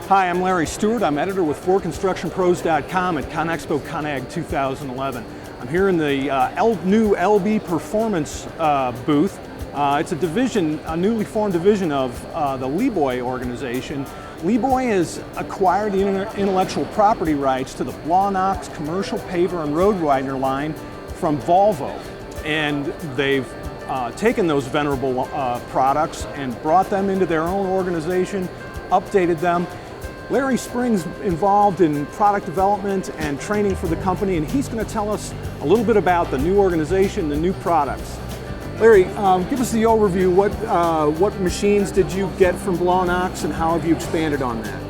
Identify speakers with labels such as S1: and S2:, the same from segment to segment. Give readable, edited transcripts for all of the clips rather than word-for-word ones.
S1: Hi, I'm Larry Stewart. I'm editor with FordConstructionPros.com at ConExpo ConAg 2011. I'm here in the new LB Performance booth. It's a division, a newly formed division of the LeeBoy organization. LeeBoy has acquired the intellectual property rights to the Blaw Knox commercial paver and road widener line from Volvo. And they've taken those venerable products and brought them into their own organization, updated them. Larry Spring's involved in product development and training for the company, and he's going to tell us a little bit about the new organization, the new products. Larry, give us the overview. What machines did you get from Blaw Knox, and how have you expanded on that?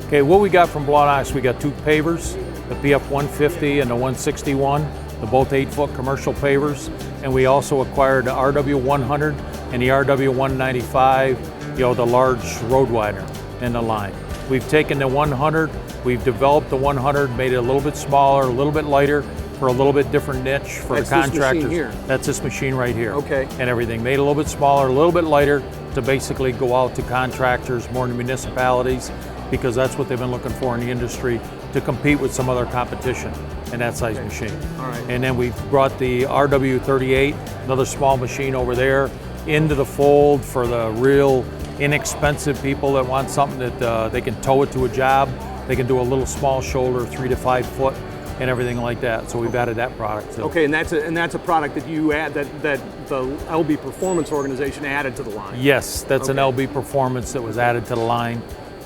S2: Okay, what we got from Blaw Knox, we got two pavers, the PF150 and the 161, the both 8-foot commercial pavers, and we also acquired the RW100 and the RW195, the large road widener in the line. We've taken the 100, we've developed the 100, made it a little bit smaller, a little bit lighter, for a little bit different niche for the contractors. This machine here. That's this machine right here.
S1: Okay.
S2: And everything. Made it a little bit smaller, a little bit lighter to basically go out to contractors, more in municipalities, because that's what they've been looking for in the industry to compete with some other competition in that size machine.
S1: All right.
S2: And then we've brought the RW38, another small machine over there, into the fold for the real inexpensive people that want something that they can tow it to a job. They can do a little small shoulder, 3 to 5 foot, and everything like that. So we've added that product too.
S1: Okay, and that's a product that you add that the LB Performance organization added to the line.
S2: Yes, that's an LB Performance that was added to the line.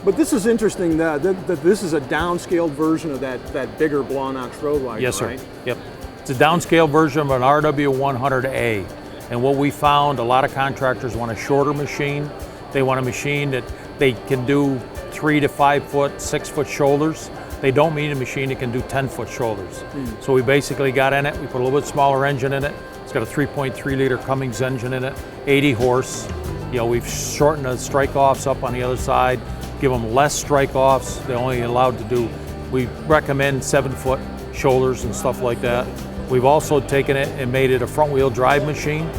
S1: But this is interesting that this is a downscaled version of that bigger Blaw Knox road widener.
S2: Yes, sir.
S1: Right?
S2: Yep. It's a downscaled version of an RW100A. And what we found, a lot of contractors want a shorter machine. They want a machine that they can do 3 to 5 foot, 6 foot shoulders. They don't need a machine that can do 10 foot shoulders. So we basically got in it, we put a little bit smaller engine in it. It's got a 3.3 liter Cummins engine in it, 80 horse. We've shortened the strike-offs up on the other side, give them less strike-offs. They're only allowed to do, we recommend 7 foot shoulders and stuff like that. We've also taken it and made it a front wheel drive machine.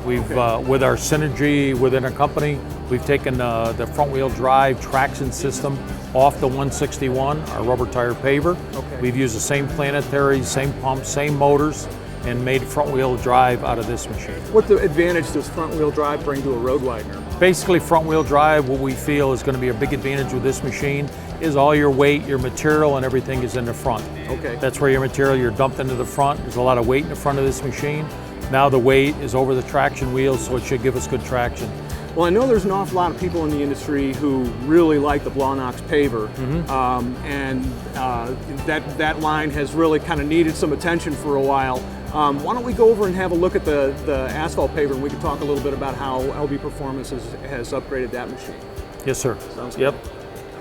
S2: We've, with our synergy within our company, we've taken the front wheel drive traction system off the 161, our rubber tire paver.
S1: Okay.
S2: We've used the same planetary, same pumps, same motors, and made front wheel drive out of this machine.
S1: What the advantage does front wheel drive bring to a road widener?
S2: Basically, front wheel drive, what we feel is going to be a big advantage with this machine is all your weight, your material, and everything is in the front.
S1: Okay.
S2: That's where your material, you're dumped into the front. There's a lot of weight in the front of this machine. Now the weight is over the traction wheels, so it should give us good traction.
S1: Well, I know there's an awful lot of people in the industry who really like the Blaw Knox paver, and that line has really kind of needed some attention for a while. Why don't we go over and have a look at the asphalt paver, and we can talk a little bit about how LB Performance has upgraded that machine.
S2: Yes, sir.
S1: Sounds
S2: Yep.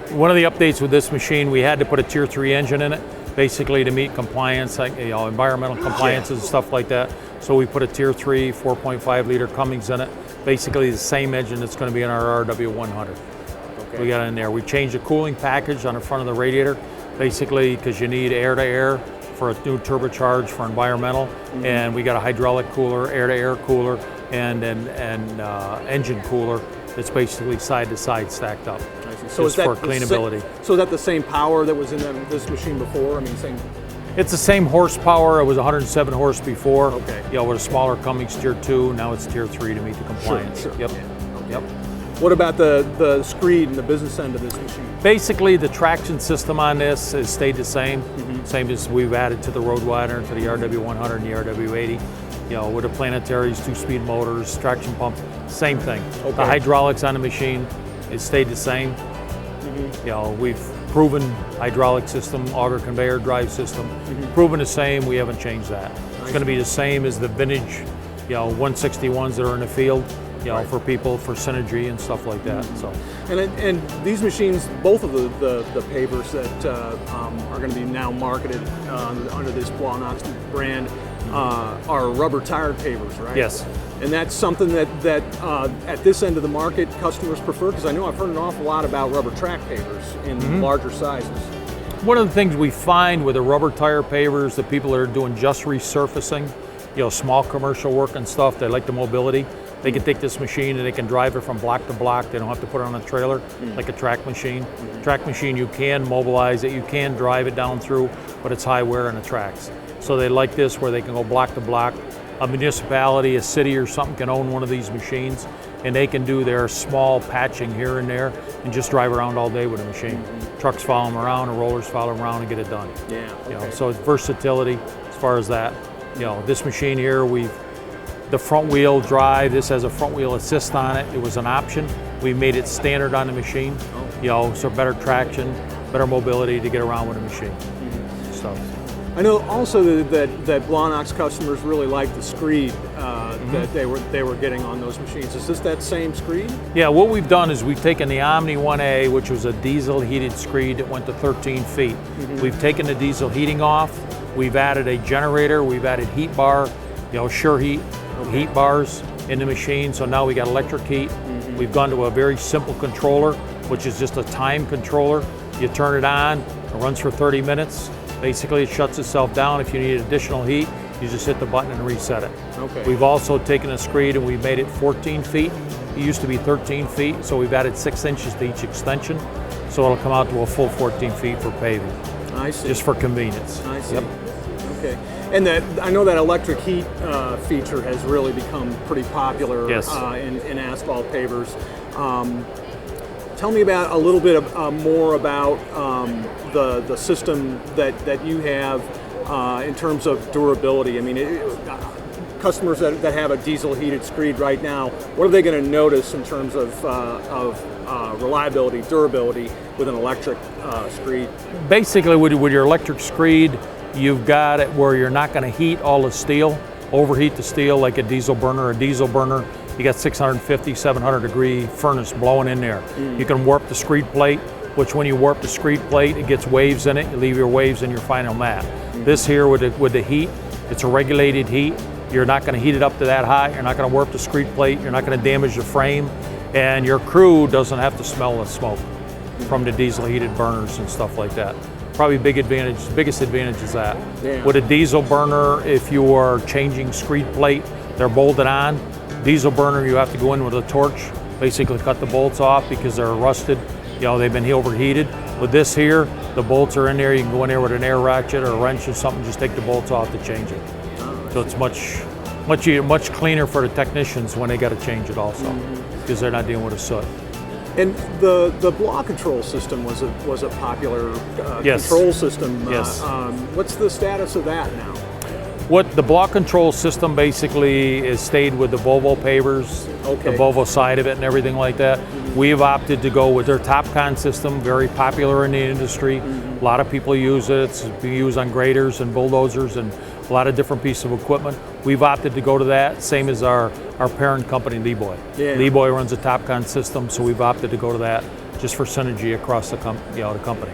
S1: good.
S2: One of the updates with this machine, we had to put a Tier 3 engine in it, basically to meet compliance, like environmental compliances and stuff like that. So we put a Tier 3 4.5 liter Cummins in it, basically the same engine that's going to be in our RW100.
S1: Okay.
S2: We got in there. We changed the cooling package on the front of the radiator, basically because you need air-to-air for a new turbocharge for environmental, and we got a hydraulic cooler, air-to-air cooler, and an engine cooler that's basically side-to-side stacked up.
S1: So
S2: just for cleanability.
S1: So is that the same power that was in this machine before? I mean, same.
S2: It's the same horsepower. It was 107 horse before.
S1: Okay.
S2: With a smaller Cummins Tier 2. Now it's Tier 3 to meet the compliance.
S1: Sure.
S2: Yep.
S1: Yeah. Okay.
S2: Yep.
S1: What about the screed and the business end of this machine?
S2: Basically, the traction system on this has stayed the same. Same as we've added to the road widener, to the RW100 and the RW80. With the planetaries, 2-speed motors, traction pump, same thing.
S1: Okay.
S2: The hydraulics on the machine has stayed the same. We've proven hydraulic system, auger conveyor drive system, proven the same. We haven't changed that. It's going to be the same as the vintage, 161s that are in the field. For people, for synergy and stuff like that. So,
S1: and these machines, both of the pavers that are going to be now marketed under this Blaw Knox brand are rubber tired pavers, right?
S2: Yes.
S1: And that's something that at this end of the market customers prefer, because I know I've heard an awful lot about rubber track pavers in larger sizes.
S2: One of the things we find with the rubber tire pavers, the people that are doing just resurfacing, small commercial work and stuff, they like the mobility. They can take this machine and they can drive it from block to block. They don't have to put it on a trailer like a track machine. Track machine, you can mobilize it, you can drive it down through, but it's high wear on the tracks. So they like this where they can go block to block. A municipality, a city or something can own one of these machines and they can do their small patching here and there and just drive around all day with a machine. Trucks follow them around or rollers follow them around and get it done.
S1: Yeah, okay.
S2: So it's versatility as far as that. This machine here, the front wheel drive, this has a front wheel assist on it. It was an option. We made it standard on the machine. So better traction, better mobility to get around with the machine. So.
S1: I know also that Blaw Knox customers really like the screed that they were getting on those machines. Is this that same screed?
S2: Yeah, what we've done is we've taken the Omni 1A, which was a diesel heated screed that went to 13 feet. We've taken the diesel heating off. We've added a generator. We've added heat bar, sure heat bars in the machine. So now we got electric heat. We've gone to a very simple controller, which is just a time controller. You turn it on, it runs for 30 minutes. Basically, it shuts itself down. If you need additional heat, you just hit the button and reset it.
S1: Okay.
S2: We've also taken a screed and we made it 14 feet. It used to be 13 feet, so we've added 6 inches to each extension. So it'll come out to a full 14 feet for paving.
S1: I see.
S2: Just for convenience.
S1: I see. Yep. Okay. And I know that electric heat feature has really become pretty popular in asphalt pavers. Tell me about a little bit more about the system that you have in terms of durability. I mean, customers that have a diesel heated screed right now, what are they going to notice in terms of reliability, durability with an electric screed?
S2: Basically, with your electric screed, you've got it where you're not going to heat all the steel, overheat the steel like a diesel burner. A diesel burner, you got 650, 700 degree furnace blowing in there. You can warp the screed plate, which when you warp the screed plate, it gets waves in it. You leave your waves in your final mat. This here with the heat, it's a regulated heat. You're not going to heat it up to that high. You're not going to warp the screed plate. You're not going to damage the frame. And your crew doesn't have to smell the smoke from the diesel heated burners and stuff like that. Probably biggest advantage is that.
S1: Yeah.
S2: With a diesel burner, if you are changing screed plate, they're bolted on. Diesel burner, you have to go in with a torch, basically cut the bolts off because they're rusted. They've been overheated. With this here, the bolts are in there. You can go in there with an air ratchet or a wrench or something, just take the bolts off to change it. So it's much cleaner for the technicians when they got to change it also, because they're not dealing with a soot.
S1: And the Blaw control system was a popular control system.
S2: Yes.
S1: What's the status of that now?
S2: What the Blaw control system basically is stayed with the Volvo pavers, the Volvo side of it and everything like that. We've opted to go with their TopCon system, very popular in the industry. A lot of people use it. It's being used on graders and bulldozers and a lot of different pieces of equipment. We've opted to go to that, same as our parent company, LeeBoy.
S1: Yeah.
S2: LeeBoy runs a TopCon system, so we've opted to go to that just for synergy across the company.